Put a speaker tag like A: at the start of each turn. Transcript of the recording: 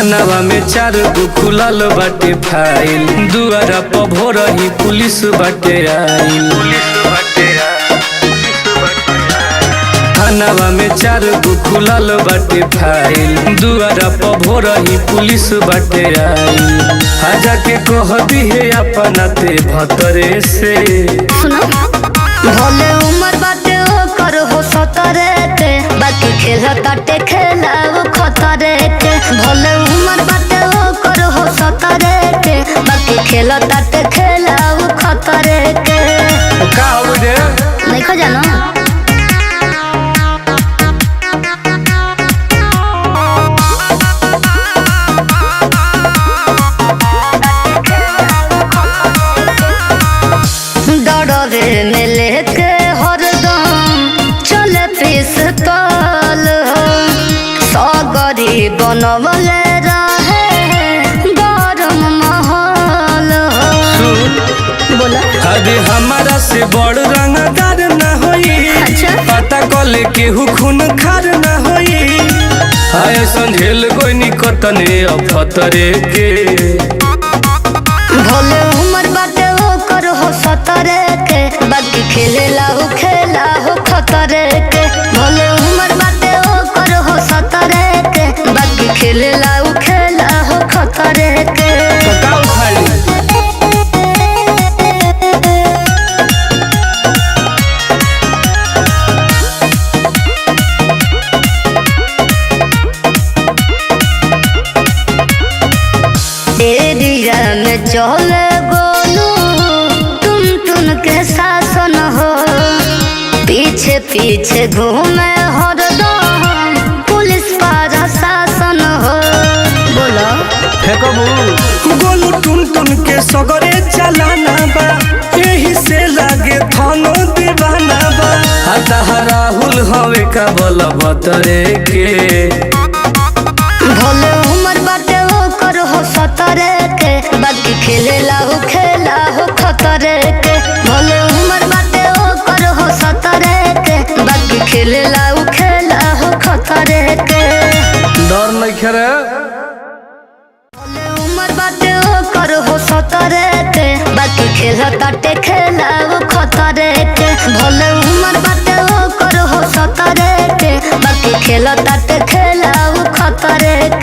A: थानावा में 4 गो खुलल बाटे फाइल, दुआरा पर भोरही पुलिस बाटे आइल। थानावा में 4 गो खुलल बाटे फाइल, दुआरा पर भोरही पुलिस बाटे आइल। आजा के कह दिहे अपना ते भतरे से,
B: सुनो भले उम्र बाटे ओकर हो 17 के, बाकी खेल ताटे खेलाव खतरे के। भले उम्र बाटे ओकर हो 17 के, बाकी खेल ताटे खेलाव खतरे के।
A: का हो रे
B: नहीं खो जानो डरे में लेके हरदम चले पिस्तौल हो, सगरी बनवले रहे गरम माहौल हो। बोला
A: अरे हमारा से बड़ रंगदार न होई,
B: अच्छा
A: पता कले केहू खून खार न होई। आय संझेल कोई निकतने अफतरे के,
B: भले उम्र बाटे ओकर हो 17 के, बाकी खेला हो खतरे के। भले उम्र बाटे ओकर हो 17 के, बाकी खेला हो खतरे के।
A: का उखाड़ी
B: एरिया में चले गोलू टुन के शासन हो, पीछे पीछे घूमे हरदम पुलिस प्रशासन हो। बोलो
A: फेंकबू गोलू टुन के सगरे चलाना बा, यही से लागे थानो दीवाना बा। हता राहुल हवे का बोल बतरे के,
B: भले उम्र बाटे ओकर हो 17 के, बाकी खेला हो खतरे के। भले उम्र बाटे ओकर हो 17 के, बाकी खेला हो खतरे के।
A: डर नहीं खेरे।
B: भले उम्र बाटे ओकर हो 17 के, बाकी ताटे खेलाव खतरे के। भले उम्र बाटे ओकर हो 17 के, बाकी ताटे खेलाव खतरे के।